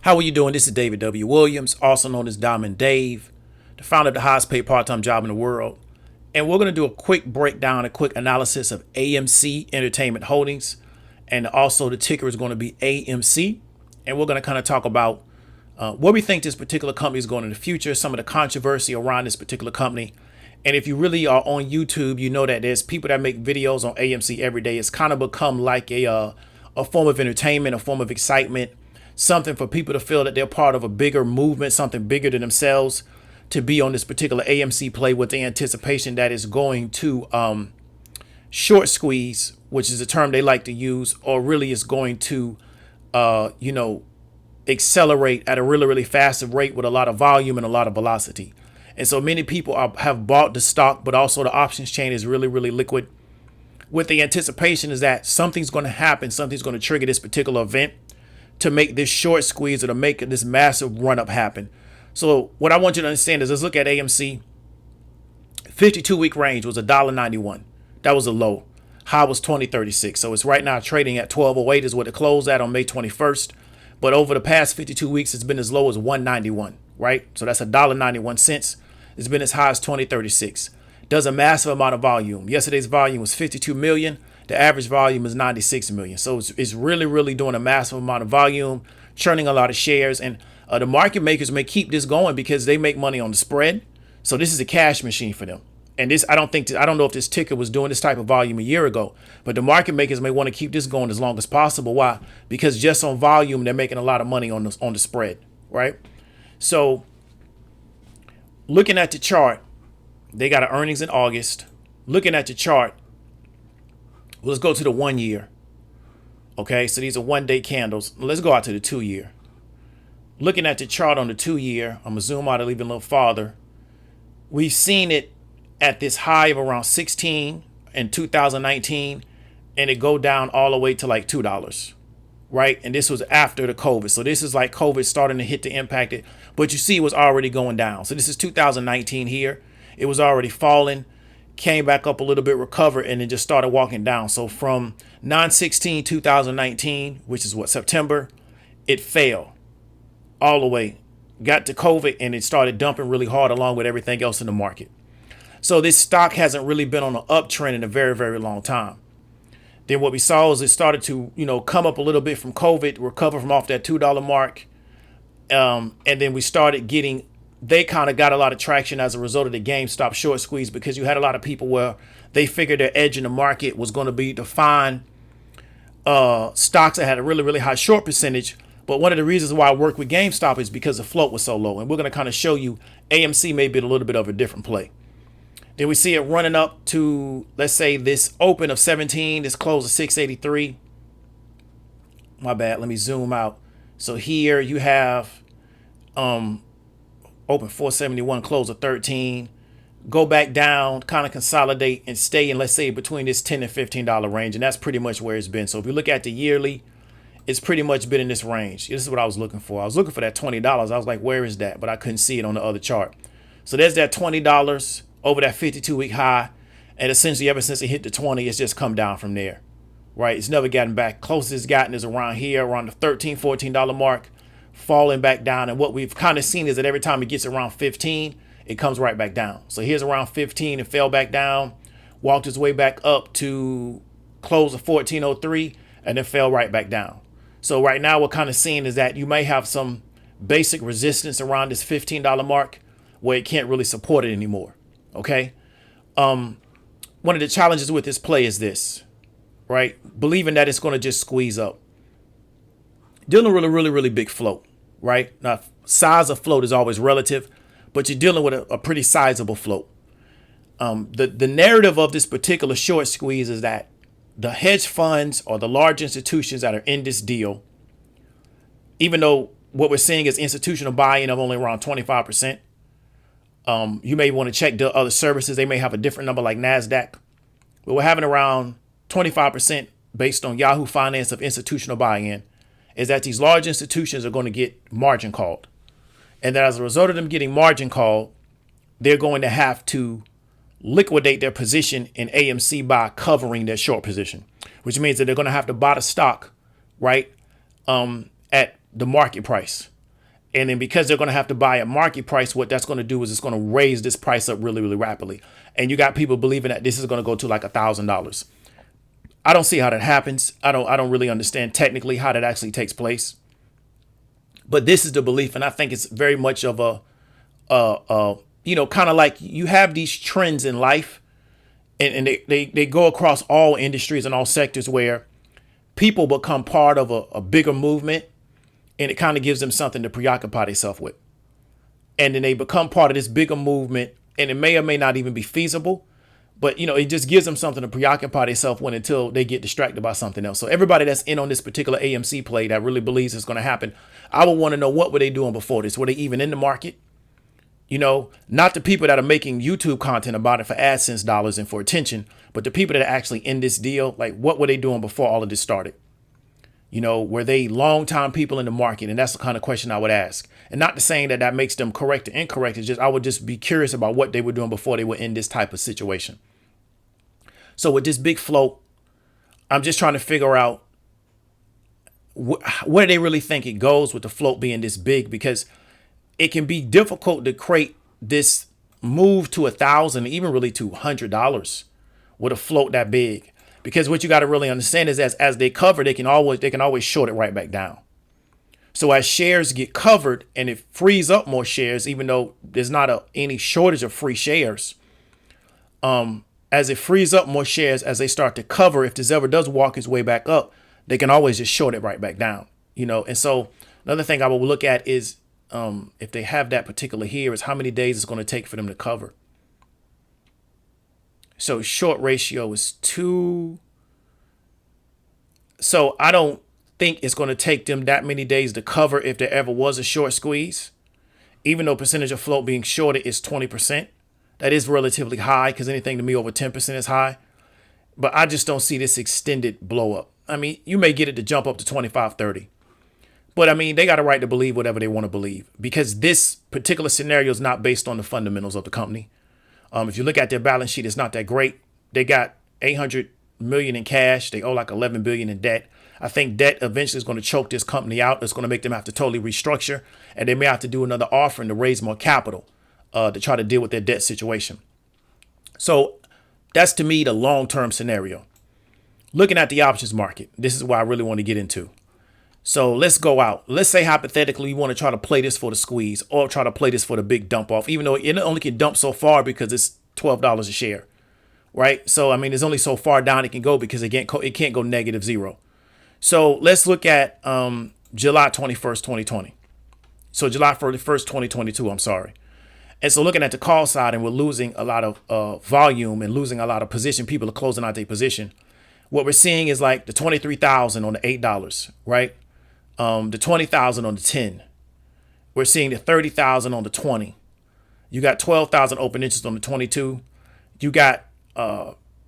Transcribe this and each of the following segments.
How are you doing? This is David W. Williams, also known as Diamond Dave, the founder of the highest paid part-time job in the world. And we're going to do a quick breakdown, a quick analysis of AMC Entertainment Holdings. And also the ticker is going to be AMC. And we're going to kind of talk about where we think this particular company is going in the future, some of the controversy around this particular company. And if you really are on YouTube, you know that there's people that make videos on AMC every day. It's kind of become like a form of entertainment, a form of excitement, something for people to feel that they're part of a bigger movement, something bigger than themselves, to be on this particular AMC play with the anticipation that it's going to short squeeze, which is a term they like to use, or really is going to, accelerate at a really, really fast rate with a lot of volume and a lot of velocity. And so many people have bought the stock, but also the options chain is really, really liquid, with the anticipation is that something's going to happen. Something's going to trigger this particular event to make this short squeeze or to make this massive run up happen. So what I want you to understand is, let's look at AMC. 52-week range was $1.91. That was a low. High was 20.36. So it's right now trading at 12.08 is what it closed at on May 21st. But over the past 52 weeks, it's been as low as $1.91, right? So that's $1.91. It's been as high as 20.36. Does a massive amount of volume. Yesterday's volume was 52 million. The average volume is 96 million. So it's really, really doing a massive amount of volume, churning a lot of shares. And the market makers may keep this going because they make money on the spread. So this is a cash machine for them. And this, I don't know if this ticker was doing this type of volume a year ago, but the market makers may want to keep this going as long as possible. Why? Because just on volume, they're making a lot of money on the spread, right? So looking at the chart, they got an earnings in August. Looking at the chart, let's go to the 1 year. Okay, so these are 1 day candles. Let's go out to the 2 year. Looking at the chart on the 2 year, I'm gonna zoom out and leave it a little farther. We've seen it at this high of around 16 in 2019, and it go down all the way to like $2, right? And this was after the COVID. So this is like COVID starting to hit the impact it, but you see it was already going down. So this is 2019 here. It was already falling, came back up a little bit, recovered, and then just started walking down. So from 9/16 2019, which is what, September, it fell all the way, got to COVID, and it started dumping really hard along with everything else in the market. So this stock hasn't really been on an uptrend in a very, very long time. Then what we saw is it started to, come up a little bit from COVID, recover from off that $2 mark. And then we started getting, they kind of got a lot of traction as a result of the GameStop short squeeze, because you had a lot of people where they figured their edge in the market was going to be to find stocks that had a really, really high short percentage. But one of the reasons why I work with GameStop is because the float was so low. And we're going to kind of show you AMC may be a little bit of a different play. Then we see it running up to, let's say, this open of 17, this close of 683. My bad. Let me zoom out. So here you have open 471, close of 13. Go back down, kind of consolidate and stay in, let's say, between this $10 and $15 range. And that's pretty much where it's been. So if you look at the yearly, it's pretty much been in this range. This is what I was looking for. I was looking for that $20. I was like, where is that? But I couldn't see it on the other chart. So there's that $20 over that 52-week high. And essentially ever since it hit the 20, it's just come down from there, right? It's never gotten back. Closest it's gotten is around here, around the $13, $14 mark, falling back down. And what we've kind of seen is that every time it gets around 15, it comes right back down. So here's around 15, it fell back down, walked its way back up to close of 1403, and then fell right back down. So right now we're kind of seeing is that you may have some basic resistance around this $15 mark where it can't really support it anymore. Okay. One of the challenges with this play is this, right? Believing that it's going to just squeeze up. Dealing with a really, really big float, right? Now, size of float is always relative, but you're dealing with a pretty sizable float. The narrative of this particular short squeeze is that the hedge funds or the large institutions that are in this deal, even though what we're seeing is institutional buy-in of only around 25%, you may want to check the other services. They may have a different number like NASDAQ, but we're having around 25% based on Yahoo Finance of institutional buy-in, is that these large institutions are going to get margin called. And that as a result of them getting margin called, they're going to have to liquidate their position in AMC by covering their short position, which means that they're going to have to buy the stock, right, at the market price. And then because they're going to have to buy at market price, what that's going to do is it's going to raise this price up really, really rapidly. And you got people believing that this is going to go to like $1,000. I don't see how that happens. I don't really understand technically how that actually takes place. But this is the belief, and I think it's very much of a kind of like you have these trends in life, and they go across all industries and all sectors where people become part of a bigger movement, and it kind of gives them something to preoccupy themselves with. And then they become part of this bigger movement, and it may or may not even be feasible, but it just gives them something to preoccupy themselves with until they get distracted by something else. So everybody that's in on this particular AMC play that really believes it's going to happen, I would want to know, what were they doing before this? Were they even in the market? Not the people that are making YouTube content about it for AdSense dollars and for attention, but the people that are actually in this deal. Like, what were they doing before all of this started? Were they long-time people in the market? And that's the kind of question I would ask. And not to saying that makes them correct or incorrect. It's just I would just be curious about what they were doing before they were in this type of situation. So with this big float, I'm just trying to figure out where they really think it goes with the float being this big, because it can be difficult to create this move to $1,000, even really to $100 with a float that big. Because what you got to really understand is as they cover, they can always short it right back down. So as shares get covered and it frees up more shares, even though there's not any shortage of free shares, as it frees up more shares, as they start to cover, if this ever does walk its way back up, they can always just short it right back down. And so another thing I will look at is if they have that particular here, is how many days it's going to take for them to cover. So short ratio is 2. So I don't think it's going to take them that many days to cover if there ever was a short squeeze, even though percentage of float being shorted is 20%. That is relatively high, because anything to me over 10% is high. But I just don't see this extended blow up. I mean, you may get it to jump up to 25, 30. But I mean, they got a right to believe whatever they want to believe, because this particular scenario is not based on the fundamentals of the company. If you look at their balance sheet, it's not that great. They got $800 million in cash. They owe like $11 billion in debt. I think debt eventually is going to choke this company out. It's going to make them have to totally restructure, and they may have to do another offering to raise more capital to try to deal with their debt situation. So that's, to me, the long-term scenario. Looking at the options market, this is what I really want to get into. So let's go out. Let's say hypothetically you want to try to play this for the squeeze, or try to play this for the big dump off, even though it only can dump so far because it's $12 a share, right? So, I mean, there's only so far down it can go, because it can't go -0. So let's look at July 21st, 2020. So July 1st, 2022, I'm sorry. And so looking at the call side, and we're losing a lot of volume and losing a lot of position. People are closing out their position. What we're seeing is like the 23,000 on the $8, right? The 20,000 on the 10. We're seeing the 30,000 on the 20. You got 12,000 open interest on the 22. You got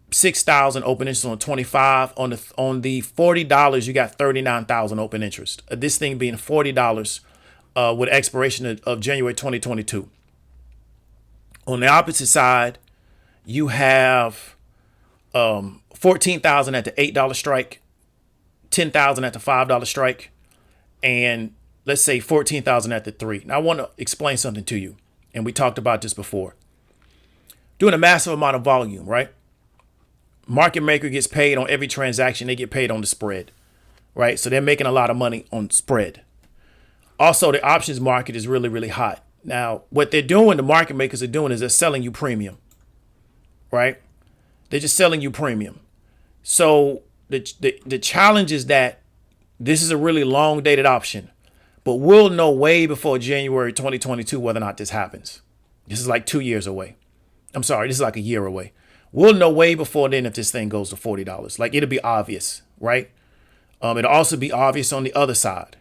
6,000 open interest on the 25. On the $40, you got 39,000 open interest. This thing being $40 with expiration of January 2022. On the opposite side, you have 14,000 at the $8 strike, 10,000 at the $5 strike, and let's say 14,000 at the 3. Now I want to explain something to you, and we talked about this before. Doing a massive amount of volume, right? Market maker gets paid on every transaction. They get paid on the spread, right? So they're making a lot of money on spread. Also, the options market is really, really hot. Now, what they're doing, the market makers are doing, is they're selling you premium, right? They're just selling you premium. So the challenge is that this is a really long dated option, but we'll know way before January 2022 whether or not this happens. This is like 2 years away. I'm sorry, this is like a year away. We'll know way before then if this thing goes to $40. Like, it'll be obvious, right? It'll also be obvious on the other side.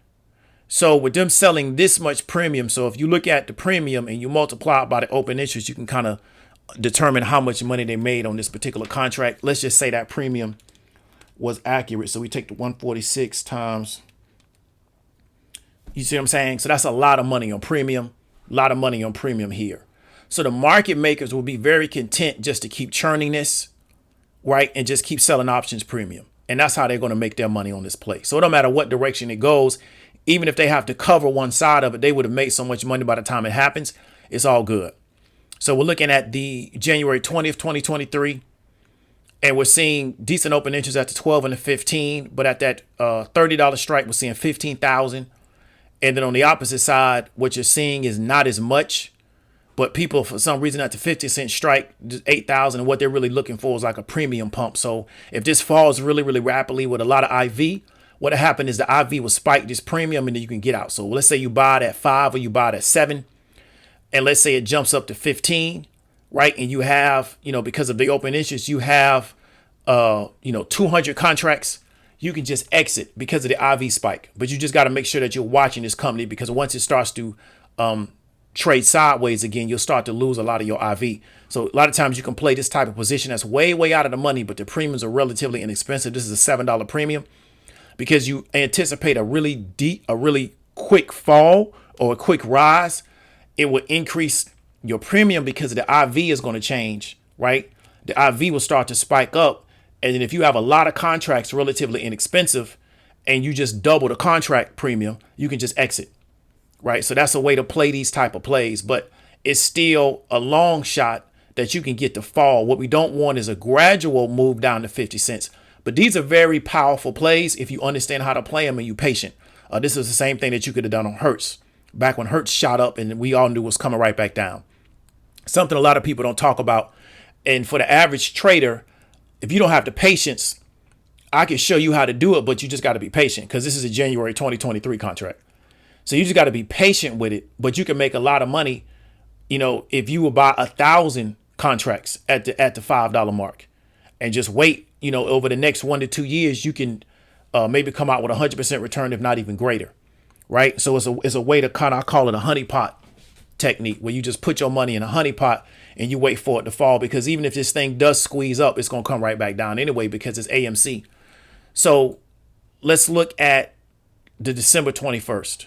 So with them selling this much premium, so if you look at the premium and you multiply it by the open interest, you can kind of determine how much money they made on this particular contract. Let's just say that premium was accurate. So we take the 146 times, you see what I'm saying? So that's a lot of money on premium, a lot of money on premium here. So the market makers will be very content just to keep churning this, right? And just keep selling options premium. And that's how they're going to make their money on this play. So it don't matter what direction it goes. even if they have to cover one side of it, they would have made so much money by the time it happens. It's all good. So we're looking at the January 20th, 2023, and we're seeing decent open interest at the 12 and the 15, but at that $30 strike, we're seeing 15,000. And then on the opposite side, what you're seeing is not as much, but people, for some reason, at the 50-cent strike, just 8,000, and what they're really looking for is like a premium pump. So if this falls really, really rapidly with a lot of IV, what happened is the IV will spike this premium and then you can get out. So let's say you buy it at 5 or you buy it at 7, and let's say it jumps up to 15, right? And you have, because of the open interest, you have, 200 contracts. You can just exit because of the IV spike, but you just got to make sure that you're watching this company, because once it starts to trade sideways again, you'll start to lose a lot of your IV. So a lot of times you can play this type of position that's way, way out of the money, but the premiums are relatively inexpensive. This is a $7 premium because you anticipate a really quick fall or a quick rise. It will increase your premium because the IV is going to change, right? The IV will start to spike up. And then if you have a lot of contracts relatively inexpensive and you just double the contract premium, you can just exit, right? So that's a way to play these type of plays, but it's still a long shot that you can get to fall. What we don't want is a gradual move down to 50 cents. But these are very powerful plays if you understand how to play them and you're patient. This is the same thing that you could have done on Hertz back when Hertz shot up and we all knew was coming right back down. Something a lot of people don't talk about. And for the average trader, if you don't have the patience, I can show you how to do it, but you just got to be patient because this is a January 2023 contract. So you just got to be patient with it, but you can make a lot of money, if you will buy 1,000 contracts at the $5 mark and just wait, over the next 1 to 2 years, you can maybe come out with 100% return, if not even greater, right? So it's a way to kind of, I call it a honeypot technique, where you just put your money in a honeypot and you wait for it to fall, because even if this thing does squeeze up, it's going to come right back down anyway because it's AMC. So let's look at the December 21st.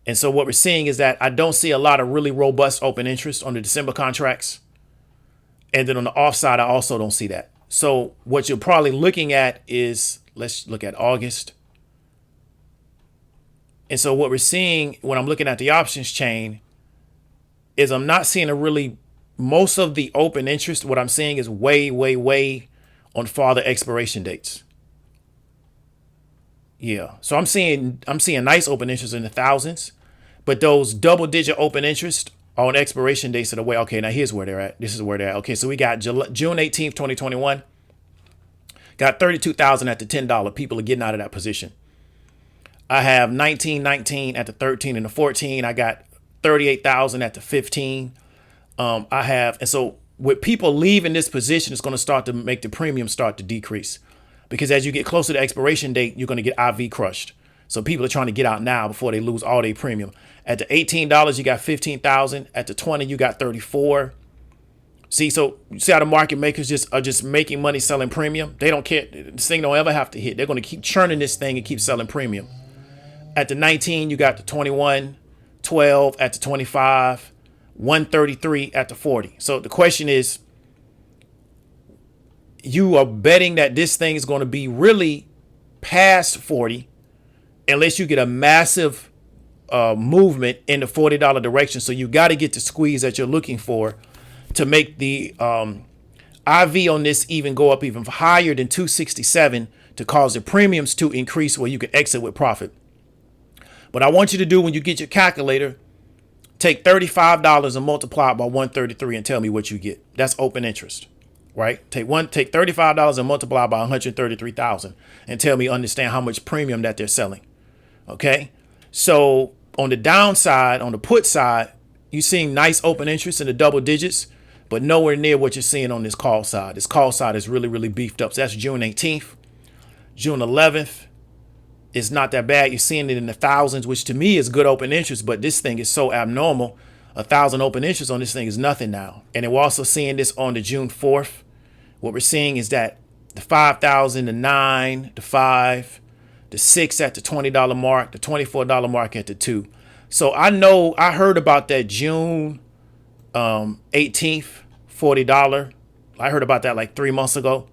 And so what we're seeing is that I don't see a lot of really robust open interest on the December contracts. And then on the offside, I also don't see that. So what you're probably looking at is, let's look at August. And so what we're seeing when I'm looking at the options chain is I'm not seeing most of the open interest. What I'm seeing is way, way, way on farther expiration dates. Yeah. So I'm seeing nice open interest in the thousands, but those double digit open interest on expiration dates of the way. Okay, now here's where they're at. This is where they're at. Okay, so we got June 18th, 2021. Got 32,000 at the $10. People are getting out of that position. I have 1919 at the 13 and the 14. I got 38,000 at the 15. And so with people leaving this position, it's going to start to make the premium start to decrease, because as you get closer to expiration date, you're going to get IV crushed. So people are trying to get out now before they lose all their premium. At the $18, you got 15,000. At the 20, you got 34. See, so you see how the market makers are just making money selling premium. They don't care. This thing don't ever have to hit. They're going to keep churning this thing and keep selling premium. At the 19, you got the 21, 12 at the 25, 133 at the 40. So the question is, you are betting that this thing is going to be really past 40 unless you get a massive movement in the $40 direction. So you got to get the squeeze that you're looking for to make the IV on this even go up even higher than 267 to cause the premiums to increase where you can exit with profit. But I want you to do, when you get your calculator, take $35 and multiply it by 133 and tell me what you get. That's open interest, right? Take $35 and multiply by 133,000 and tell me, understand how much premium that they're selling. Okay. So on the downside, on the put side, you're seeing nice open interest in the double digits, but nowhere near what you're seeing on this call side. This call side is really, really beefed up. So that's June 18th, June 11th. It's not that bad. You're seeing it in the thousands, which to me is good open interest, but this thing is so abnormal. 1,000 open interest on this thing is nothing now. And then we're also seeing this on the June 4th. What we're seeing is that the 5,000, the 9, the 5, the 6 at the $20 mark, the $24 mark at the 2. So I heard about that June 18th, $40. I heard about that like 3 months ago.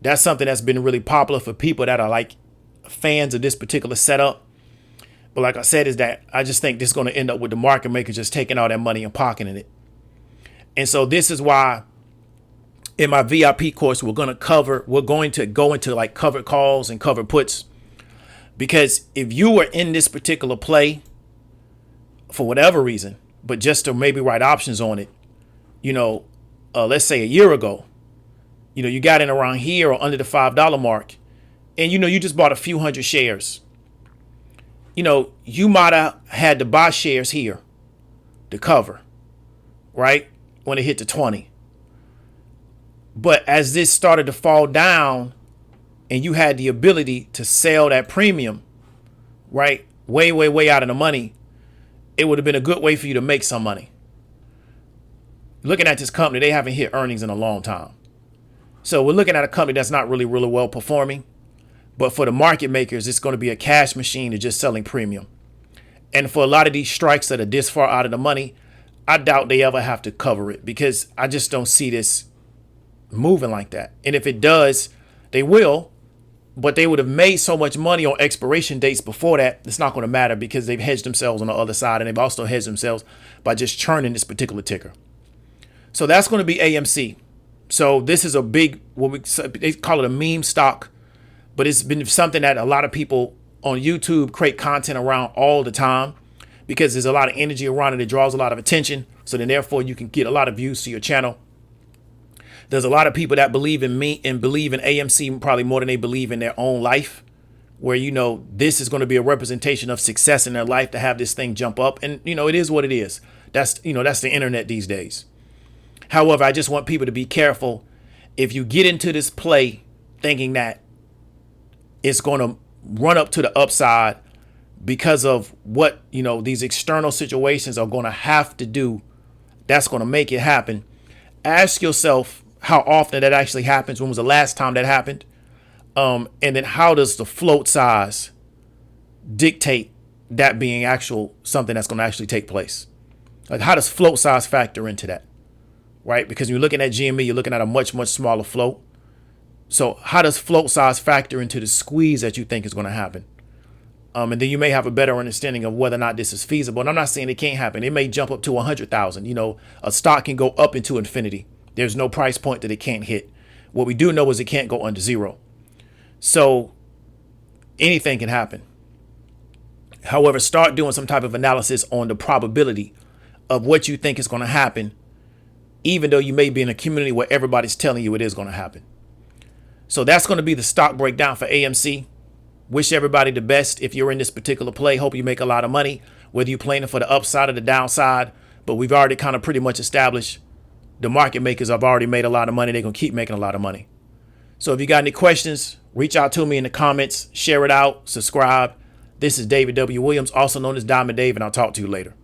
That's something that's been really popular for people that are like fans of this particular setup. But like I said, is that I just think this is going to end up with the market maker just taking all that money and pocketing it. And so this is why in my VIP course, we're going to go into like covered calls and covered puts. Because if you were in this particular play for whatever reason, but just to maybe write options on it, let's say a year ago, you got in around here or under the $5 mark, and you just bought a few hundred shares. You might have had to buy shares here to cover, right? When it hit to 20. But as this started to fall down and you had the ability to sell that premium, right? Way, way, way out of the money, it would have been a good way for you to make some money. Looking at this company, they haven't hit earnings in a long time. So we're looking at a company that's not really, really well performing. But for the market makers, it's going to be a cash machine to just selling premium. And for a lot of these strikes that are this far out of the money, I doubt they ever have to cover it, because I just don't see this moving like that. And if it does, they will, but they would have made so much money on expiration dates before that, it's not going to matter, because they've hedged themselves on the other side, and they've also hedged themselves by just churning this particular ticker. So that's going to be AMC. So this is a big, they call it a meme stock, but it's been something that a lot of people on YouTube create content around all the time, because there's a lot of energy around it. It draws a lot of attention. So then therefore you can get a lot of views to your channel. There's a lot of people that believe in me and believe in AMC probably more than they believe in their own life, where, this is going to be a representation of success in their life to have this thing jump up. And, it is what it is. That's the internet these days. However, I just want people to be careful. If you get into this play thinking that it's going to run up to the upside because of what, these external situations are going to have to do, that's going to make it happen. Ask yourself how often that actually happens. When was the last time that happened? And then how does the float size dictate that being something that's going to actually take place? Like, how does float size factor into that? Right? Because when you're looking at GME, you're looking at a much, much smaller float. So how does float size factor into the squeeze that you think is going to happen? And then you may have a better understanding of whether or not this is feasible. And I'm not saying it can't happen. It may jump up to 100,000. A stock can go up into infinity. There's no price point that it can't hit. What we do know is it can't go under zero. So anything can happen. However, start doing some type of analysis on the probability of what you think is going to happen, even though you may be in a community where everybody's telling you it is going to happen. So that's going to be the stock breakdown for AMC. Wish everybody the best if you're in this particular play. Hope you make a lot of money, whether you're playing for the upside or the downside. But we've already kind of pretty much established the market makers have already made a lot of money. They're going to keep making a lot of money. So if you got any questions, reach out to me in the comments, share it out, subscribe. This is David W. Williams, also known as Diamond Dave, and I'll talk to you later.